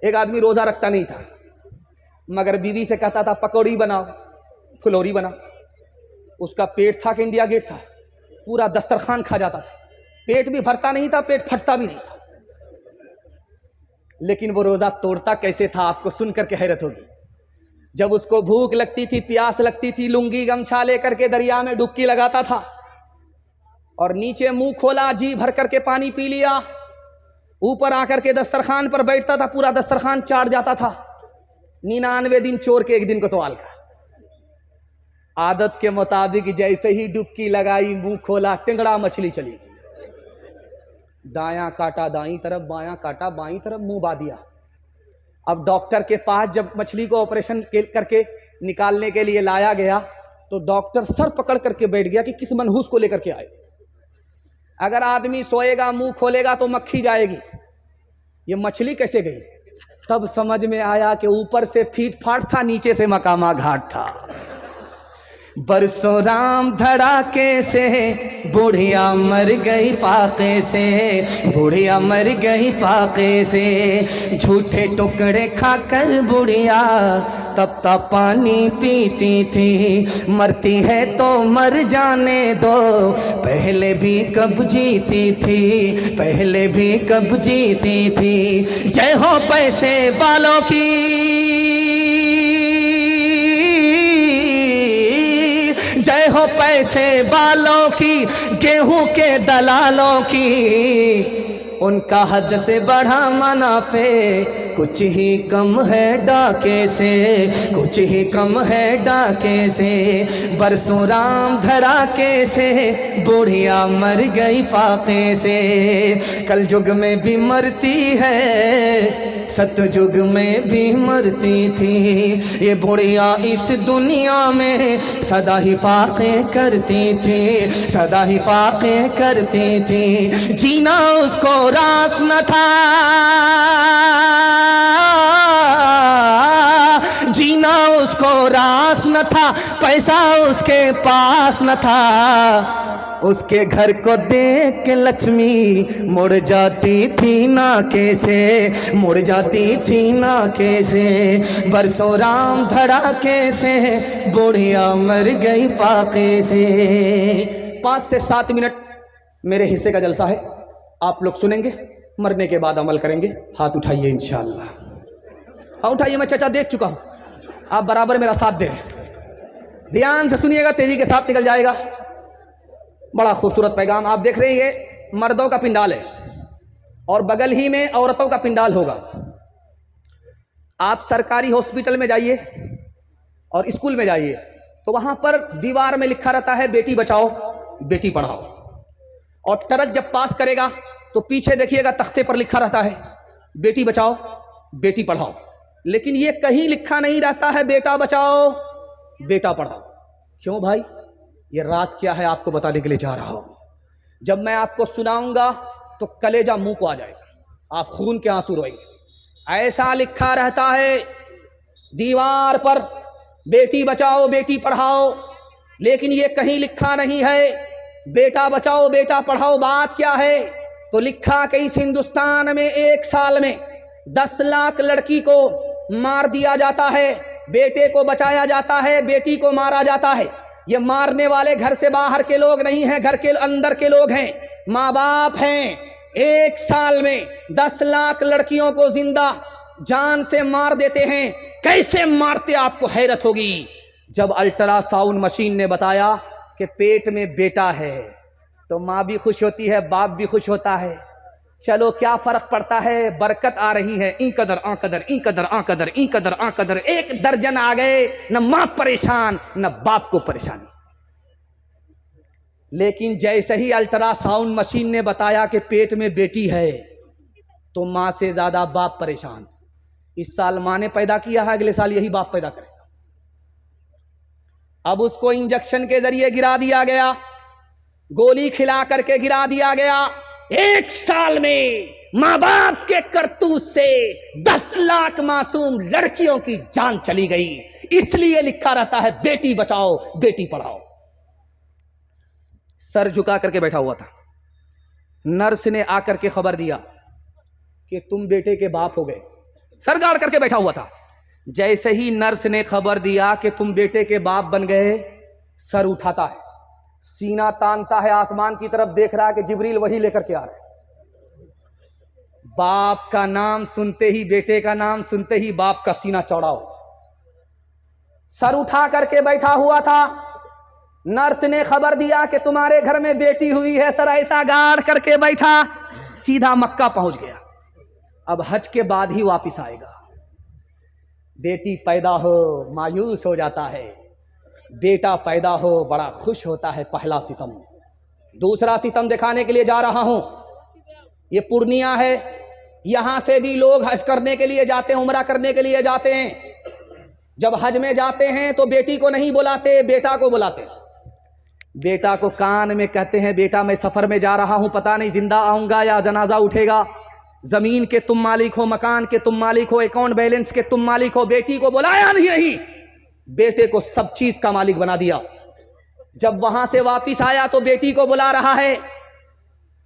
एक आदमी रोज़ा रखता नहीं था, मगर बीवी से कहता था पकौड़ी बनाओ, फुलौरी बना। उसका पेट था कि इंडिया गेट था, पूरा दस्तरखान खा जाता था। पेट भी भरता नहीं था, पेट फटता भी नहीं था। लेकिन वो रोज़ा तोड़ता कैसे था, आपको सुनकर के हैरत होगी। जब उसको भूख लगती थी, प्यास लगती थी, लुंगी गमछा लेकर के दरिया में डुबकी लगाता था और नीचे मुंह खोला, जी भर करके पानी पी लिया, ऊपर आकर के दस्तरखान पर बैठता था, पूरा दस्तरखान चाट जाता था। 99 दिन चोर के एक दिन कोतवाल का। आदत के मुताबिक जैसे ही डुबकी लगाई, मुंह खोला, टिंगड़ा मछली चली गई। दायां काटा दाईं तरफ, बायां काटा बाईं तरफ, मुंह बा दिया। अब डॉक्टर के पास जब मछली को ऑपरेशन करके निकालने के लिए लाया गया तो डॉक्टर सर पकड़ करके बैठ गया कि किस मनहूस को लेकर के आए। अगर आदमी सोएगा, मुंह खोलेगा तो मक्खी जाएगी, ये मछली कैसे गई? तब समझ में आया कि ऊपर से फीट फाट था, नीचे से मकामा घाट था। बरसों राम धड़ाके से बुढ़िया मर गई फाके से, बुढ़िया मर गई फाके से। झूठे टुकड़े खाकर बुढ़िया तब तक पानी पीती थी। मरती है तो मर जाने दो, पहले भी कब जीती थी, पहले भी कब जीती थी। जय हो पैसे वालों की, जय हो पैसे वालों की, गेहूं के दलालों की। उनका हद से बढ़ा मुनाफे, कुछ ही कम है डाके से, कुछ ही कम है डाके से। बरसों राम धड़ाके से बुढ़िया मर गई फाके से। कल युग में भी मरती है, सतयुग में भी मरती थी। ये बुढ़िया इस दुनिया में सदा ही फाके करती थी, सदा ही फाके करती थी। जीना उसको रास न था, जीना उसको रास न था, पैसा उसके पास न था। उसके घर को देख के लक्ष्मी मुड़ जाती थी ना कैसे, मुड़ जाती थी ना कैसे। बरसों राम धड़ाके से बुढ़िया मर गई फाके से। 5 से 7 मिनट मेरे हिस्से का जलसा है, आप लोग सुनेंगे, मरने के बाद अमल करेंगे। हाथ उठाइए इंशाअल्लाह, हाँ उठाइए, मैं चचा देख चुका हूँ, आप बराबर मेरा साथ दे रहे हैं। ध्यान से सुनिएगा, तेजी के साथ निकल जाएगा। बड़ा खूबसूरत पैगाम आप देख रहे हैं। ये मर्दों का पिंडाल है और बगल ही में औरतों का पिंडाल होगा। आप सरकारी हॉस्पिटल में जाइए और स्कूल में जाइए तो वहां पर दीवार में लिखा रहता है बेटी बचाओ बेटी पढ़ाओ। और ट्रक जब पास करेगा तो पीछे देखिएगा तख्ते पर लिखा रहता है बेटी बचाओ बेटी पढ़ाओ। लेकिन ये कहीं लिखा नहीं रहता है बेटा बचाओ बेटा पढ़ाओ। क्यों भाई? ये राज क्या है आपको बताने के लिए जा रहा हूं। जब मैं आपको सुनाऊंगा तो कलेजा मुंह को आ जाएगा, आप खून के आंसू रोएंगे। ऐसा लिखा रहता है दीवार पर बेटी बचाओ बेटी पढ़ाओ, लेकिन ये कहीं लिखा नहीं है बेटा बचाओ बेटा पढ़ाओ। बात क्या है? तो लिखा कि इस हिंदुस्तान में 1 साल में 10 लाख लड़की को मार दिया जाता है, बेटे को बचाया जाता है, बेटी को मारा जाता है। ये मारने वाले घर से बाहर के लोग नहीं हैं, घर के अंदर के लोग हैं, माँ बाप हैं। 1 साल में 10 लाख लड़कियों को जिंदा जान से मार देते हैं। कैसे मारते आपको हैरत होगी। जब अल्ट्रासाउंड मशीन ने बताया कि पेट में बेटा है तो माँ भी खुश होती है, बाप भी खुश होता है। चलो क्या फर्क पड़ता है, बरकत आ रही है। ई कदर आ कदर ई कदर आ कदर ई कदर आ कदर। 1 दर्जन आ गए, न माँ परेशान न बाप को परेशानी। लेकिन जैसे ही अल्ट्रासाउंड मशीन ने बताया कि पेट में बेटी है तो माँ से ज्यादा बाप परेशान। इस साल माँ ने पैदा किया है, अगले साल यही बाप पैदा करेगा। अब उसको इंजेक्शन के जरिए गिरा दिया गया, गोली खिला करके गिरा दिया गया। 1 साल में माँ बाप के करतूत से 10 लाख मासूम लड़कियों की जान चली गई। इसलिए लिखा रहता है बेटी बचाओ बेटी पढ़ाओ। सर झुका करके बैठा हुआ था, नर्स ने आकर के खबर दिया कि तुम बेटे के बाप हो गए। सर गाड़ करके बैठा हुआ था। जैसे ही नर्स ने खबर दिया कि तुम बेटे के बाप बन गए, सर उठाता है, सीना तानता है, आसमान की तरफ देख रहा है कि जिब्रील वही लेकर के आ रहे हैं। बाप का नाम सुनते ही, बेटे का नाम सुनते ही बाप का सीना चौड़ा हो, सर उठा करके बैठा हुआ था। नर्स ने खबर दिया कि तुम्हारे घर में बेटी हुई है, सर ऐसा गाड़ करके बैठा, सीधा मक्का पहुंच गया। अब हज के बाद ही वापिस आएगा। बेटी पैदा हो मायूस हो जाता है, बेटा पैदा हो बड़ा खुश होता है। पहला सितम। दूसरा सितम दिखाने के लिए जा रहा हूं। ये पूर्णिया है, यहां से भी लोग हज करने के लिए जाते हैं, उम्रा करने के लिए जाते हैं। जब हज में जाते हैं तो बेटी को नहीं बुलाते, बेटा को बुलाते। बेटा को कान में कहते हैं, बेटा मैं सफर में जा रहा हूं, पता नहीं जिंदा आऊंगा या जनाजा उठेगा। जमीन के तुम मालिक हो, मकान के तुम मालिक हो, अकाउंट बैलेंस के तुम मालिक हो। बेटी को बुलाया नहीं, बेटे को सब चीज का मालिक बना दिया। जब वहां से वापिस आया तो बेटी को बुला रहा है,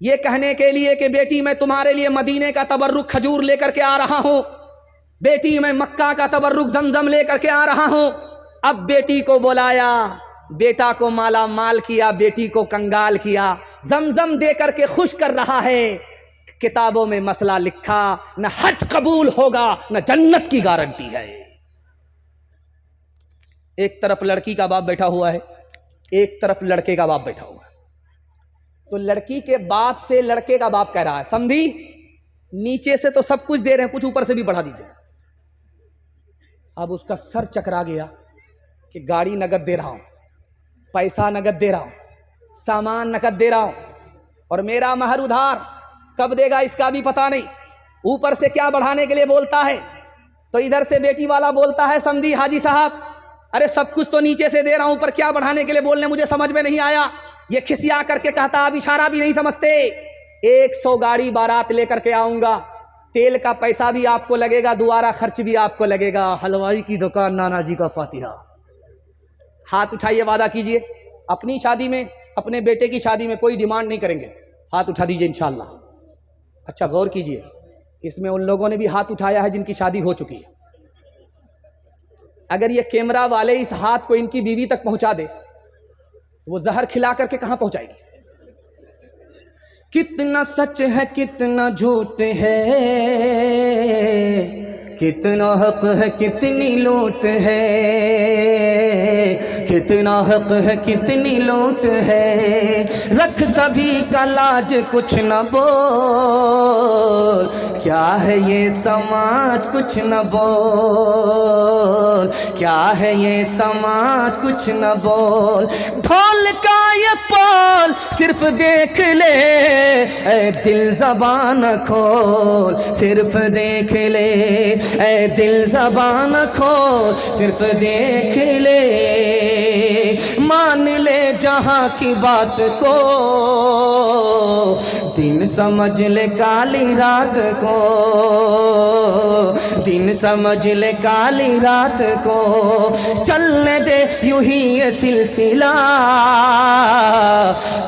ये कहने के लिए कि बेटी मैं तुम्हारे लिए मदीने का तबर्रुक खजूर लेकर के आ रहा हूं, बेटी मैं मक्का का तबर्रुक जमजम लेकर के आ रहा हूं। अब बेटी को बुलाया, बेटा को माला माल किया, बेटी को कंगाल किया, जमजम दे करके खुश कर रहा है। किताबों में मसला लिखा, न हज कबूल होगा न जन्नत की गारंटी है। एक तरफ लड़की का बाप बैठा हुआ है, एक तरफ लड़के का बाप बैठा हुआ है। तो लड़की के बाप से लड़के का बाप कह रहा है, समझी नीचे से तो सब कुछ दे रहे हैं, कुछ ऊपर से भी बढ़ा दीजिए। अब उसका सर चकरा गया कि गाड़ी नगद दे रहा हूं, पैसा नगद दे रहा हूं, सामान नगद दे रहा हूं, और मेरा महर उधार, कब देगा इसका भी पता नहीं। ऊपर से क्या बढ़ाने के लिए बोलता है। तो इधर से बेटी वाला बोलता है, समझी हाजी साहब, अरे सब कुछ तो नीचे से दे रहा हूं, पर क्या बढ़ाने के लिए बोलने मुझे समझ में नहीं आया। ये खिसिया करके कहता, आप इशारा भी नहीं समझते, 100 गाड़ी बारात लेकर के आऊंगा, तेल का पैसा भी आपको लगेगा, दोबारा खर्च भी आपको लगेगा, हलवाई की दुकान, नाना जी का फातिहा। हाथ उठाइए, वादा कीजिए अपनी शादी में, अपने बेटे की शादी में कोई डिमांड नहीं करेंगे। हाथ उठा दीजिए इंशाल्लाह। अच्छा गौर कीजिए, इसमें उन लोगों ने भी हाथ उठाया है जिनकी शादी हो चुकी है। अगर ये कैमरा वाले इस हाथ को इनकी बीवी तक पहुंचा दे तो वो जहर खिला करके कहां पहुंचाएगी। कितना सच है कितना झूठ है, कितना हक है कितनी लूट है, कितना हक है कितनी लूट है। रख सभी का लाज कुछ न बोल, क्या है ये समाज कुछ न बोल, क्या है ये समाज कुछ न बोल। ढोल का ये पोल सिर्फ देख ले, ऐ दिल ज़बान खोल, सिर्फ देख ले, ऐ दिल ज़बान खोल, सिर्फ देख ले। मान ले जहाँ की बात को, दिन समझ ले काली रात को, दिन समझ ले काली रात को। चलने दे यूं ही ये सिलसिला,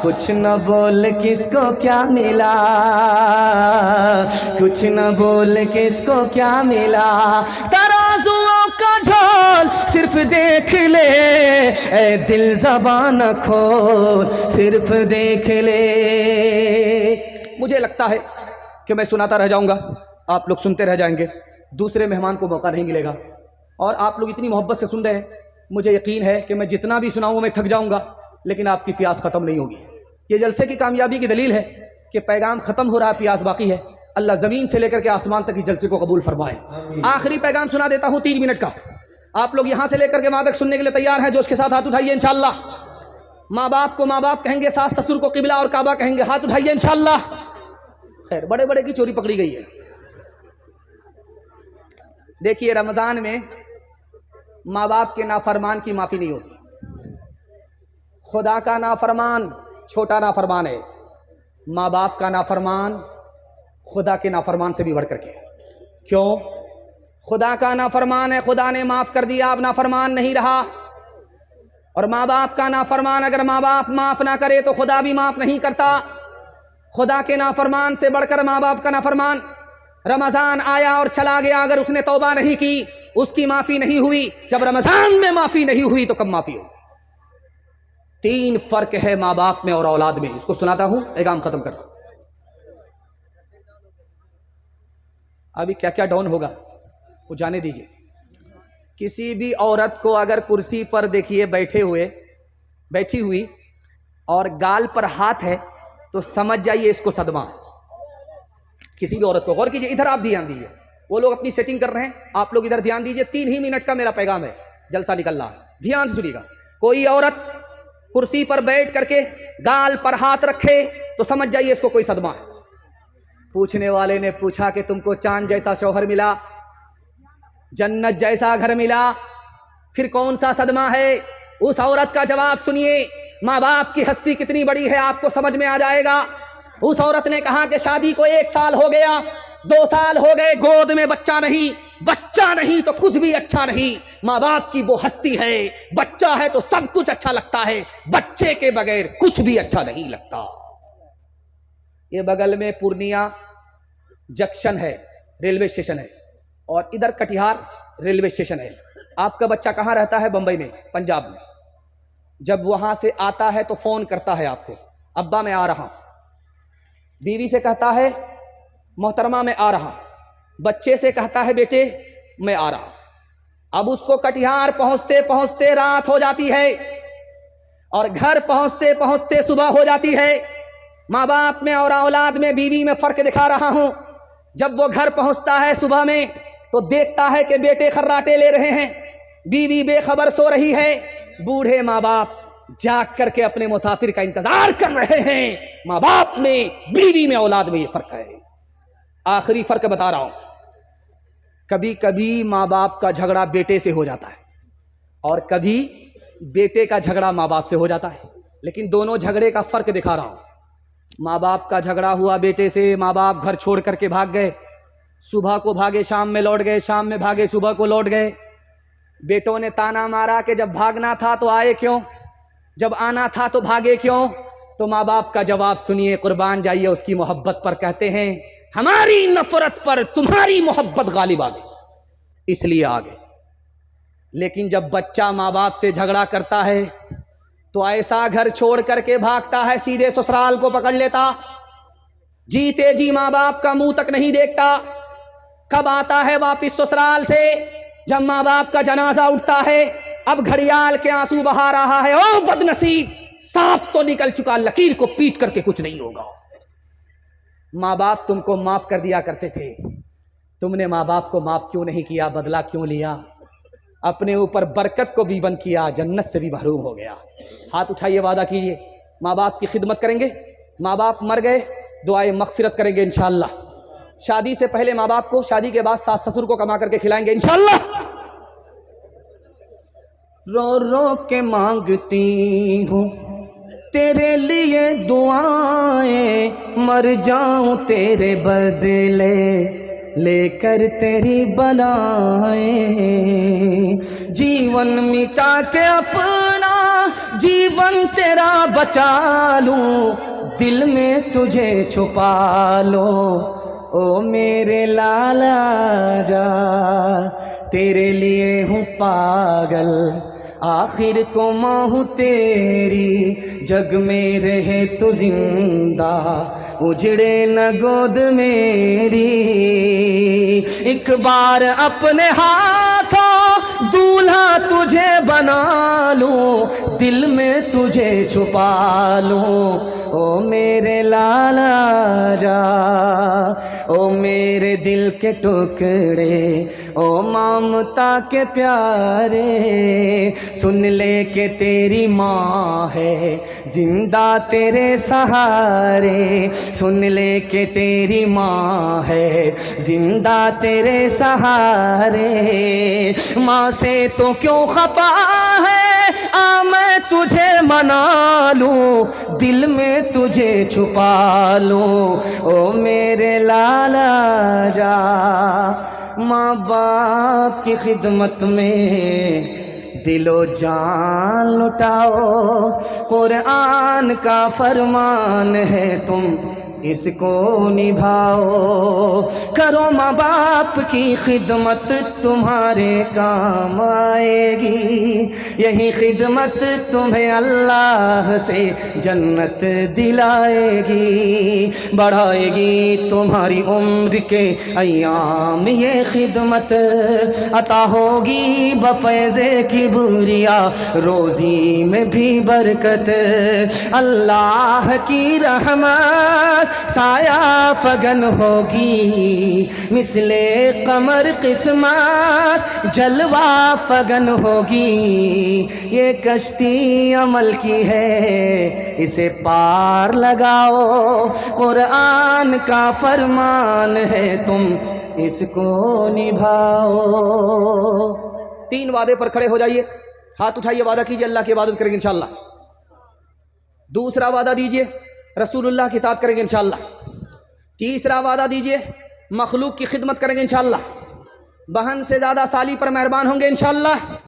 कुछ न बोल किसको क्या मिला, कुछ न बोल किसको क्या मिला। तराजुओं का झोल सिर्फ देख ले, ऐ दिल ज़बान खोल, सिर्फ देख ले। मुझे लगता है कि मैं सुनाता रह जाऊंगा, आप लोग सुनते रह जाएंगे, दूसरे मेहमान को मौका नहीं मिलेगा। और आप लोग इतनी मोहब्बत से सुन रहे हैं, मुझे यकीन है कि मैं जितना भी सुनाऊँ मैं थक जाऊंगा, लेकिन आपकी प्यास ख़त्म नहीं होगी। ये जलसे की कामयाबी की दलील है कि पैगाम ख़त्म हो रहा है, प्यास बाकी है। अल्लाह ज़मीन से लेकर के आसमान तक इस जलसे को कबूल फरमाए। आखिरी पैगाम सुना देता हूँ 3 मिनट का। आप लोग यहाँ से लेकर के वहाँ तक सुनने के लिए तैयार हैं? जोश के साथ हाथ उठाइए इंशाअल्लाह। माँ बाप को माँ बाप कहेंगे, सास ससुर को किबला और काबा कहेंगे, हाथ उठाइए इंशाअल्लाह। खैर, बड़े बड़े की चोरी पकड़ी गई है। देखिए, रमज़ान में माँ बाप के नाफरमान की माफ़ी नहीं होती। खुदा का नाफरमान छोटा नाफरमान है, माँ बाप का नाफरमान खुदा के नाफरमान से भी बढ़ करके। क्यों? खुदा का नाफरमान है, खुदा ने माफ़ कर दिया, अब नाफरमान नहीं रहा। और माँ बाप का नाफरमान, अगर माँ बाप माफ़ ना करे तो खुदा भी माफ़ नहीं करता। खुदा के नाफरमान से बढ़कर माँ बाप का नाफरमान। रमजान आया और चला गया, अगर उसने तौबा नहीं की, उसकी माफी नहीं हुई। जब रमजान में माफी नहीं हुई तो कब माफी होगी? 3 फर्क है माँ बाप में और औलाद में। इसको सुनाता हूं, एक काम खत्म कर रहा हूं। अभी क्या क्या डाउन होगा वो जाने दीजिए। किसी भी औरत को अगर कुर्सी पर देखिए बैठी हुई और गाल पर हाथ है तो समझ जाइए इसको सदमा है। किसी भी औरत को, गौर कीजिए, इधर आप ध्यान दीजिए, वो लोग अपनी सेटिंग कर रहे हैं, आप लोग इधर ध्यान दीजिए। 3 ही मिनट का मेरा पैगाम है, जलसा निकल रहा है, ध्यान से सुनिएगा। कोई औरत कुर्सी पर बैठ करके गाल पर हाथ रखे तो समझ जाइए इसको कोई सदमा है। पूछने वाले ने पूछा कि तुमको चांद जैसा शौहर मिला, जन्नत जैसा घर मिला, फिर कौन सा सदमा है? उस औरत का जवाब सुनिए। माँ बाप की हस्ती कितनी बड़ी है आपको समझ में आ जाएगा। उस औरत ने कहा कि शादी को 1 साल हो गया, 2 साल हो गए, गोद में बच्चा नहीं तो कुछ भी अच्छा नहीं। माँ बाप की वो हस्ती है, बच्चा है तो सब कुछ अच्छा लगता है, बच्चे के बगैर कुछ भी अच्छा नहीं लगता। ये बगल में पूर्णिया जंक्शन है, रेलवे स्टेशन है, और इधर कटिहार रेलवे स्टेशन है। आपका बच्चा कहाँ रहता है? बंबई में, पंजाब में। जब वहां से आता है तो फोन करता है आपको, अब्बा मैं आ रहा हूं। बीवी से कहता है मोहतरमा मैं आ रहा हूं। बच्चे से कहता है बेटे मैं आ रहा हूं। अब उसको कटिहार पहुंचते पहुंचते रात हो जाती है और घर पहुंचते पहुंचते सुबह हो जाती है। माँ बाप में और औलाद में, बीवी में फर्क दिखा रहा हूं। जब वो घर पहुंचता है सुबह में तो देखता है कि बेटे खर्राटे ले रहे हैं, बीवी बेखबर सो रही है। बूढ़े माँ बाप जाग करके अपने मुसाफिर का इंतजार कर रहे हैं। माँ बाप में, बीवी में, औलाद में ये फर्क है। आखिरी फर्क बता रहा हूं, कभी कभी माँ बाप का झगड़ा बेटे से हो जाता है और कभी बेटे का झगड़ा माँ बाप से हो जाता है, लेकिन दोनों झगड़े का फर्क दिखा रहा हूं। माँ बाप का झगड़ा हुआ बेटे से, माँ बाप घर छोड़ करके भाग गए, सुबह को भागे शाम में लौट गए, शाम में भागे सुबह को लौट गए। बेटों ने ताना मारा कि जब भागना था तो आए क्यों, जब आना था तो भागे क्यों? तो माँ बाप का जवाब सुनिए, कुर्बान जाइए उसकी मोहब्बत पर। कहते हैं हमारी नफरत पर तुम्हारी मोहब्बत गालिब आ गई, इसलिए आ गए। लेकिन जब बच्चा माँ बाप से झगड़ा करता है तो ऐसा घर छोड़ करके भागता है, सीधे ससुराल को पकड़ लेता, जीते जी माँ बाप का मुंह तक नहीं देखता। कब आता है वापिस ससुराल से? जब माँ बाप का जनाजा उठता है। अब घड़ियाल के आंसू बहा रहा है, ओ बदनसीब, सांप तो निकल चुका, लकीर को पीट करके कुछ नहीं होगा। माँ बाप तुमको माफ कर दिया करते थे, तुमने माँ बाप को माफ क्यों नहीं किया? बदला क्यों लिया? अपने ऊपर बरकत को भी बंद किया, जन्नत से भी महरूम हो गया। हाथ उठाइए, वादा कीजिए माँ बाप की खिदमत करेंगे। माँ बाप मर गए, दुआए मगफिरत करेंगे इंशाअल्लाह। शादी से पहले माँ बाप को, शादी के बाद सास ससुर को कमा करके खिलाएंगे इंशाअल्लाह। रो रो के मांगती हूँ तेरे लिए दुआएं, मर जाऊं तेरे बदले लेकर तेरी बलाएं। जीवन मिटा के अपना जीवन तेरा बचा लूं, दिल में तुझे छुपा लो, ओ मेरे लाला जा। तेरे लिए हूँ पागल, आखिर को माँ हूँ तेरी, जग में रहे तो जिंदा, उजड़े न गोद मेरी। एक बार अपने हाथों दूल्हा तुझे बना लूं, दिल में तुझे छुपा लूं, ओ मेरे लाला जा। ओ मेरे दिल के टुकड़े, ओ ममता के प्यारे, सुन ले के तेरी माँ है जिंदा तेरे सहारे, सुन ले के तेरी माँ है जिंदा तेरे सहारे। माँ से तो क्यों खफा है, आ मैं तुझे मना लूं, दिल में तुझे छुपा लूं, ओ मेरे लाला जा। माँ बाप की खिदमत में दिलो जान लुटाओ, कुरान का फरमान है तुम इसको निभाओ। करो माँ बाप की खिदमत तुम्हारे काम आएगी, यही खिदमत तुम्हें अल्लाह से जन्नत दिलाएगी, बढ़ाएगी तुम्हारी उम्र के अय्याम ये खिदमत, अता होगी बफैज़े की बुरिया रोज़ी में भी बरकत। अल्लाह की रहमत साया फगन होगी, मिसले कमर किस्मत जलवा फगन होगी। ये कश्ती अमल की है, इसे पार लगाओ, कुरान का फरमान है तुम इसको निभाओ। 3 वादे पर खड़े हो जाइए, हाथ उठाइए, वादा कीजिए अल्लाह की इबादत करेंगे इंशाअल्लाह। दूसरा वादा दीजिए रसूलुल्लाह की इताअत करेंगे इंशाअल्लाह। तीसरा वादा दीजिए मखलूक की खिदमत करेंगे इंशाअल्लाह। बहन से ज़्यादा साली पर मेहरबान होंगे इंशाअल्लाह।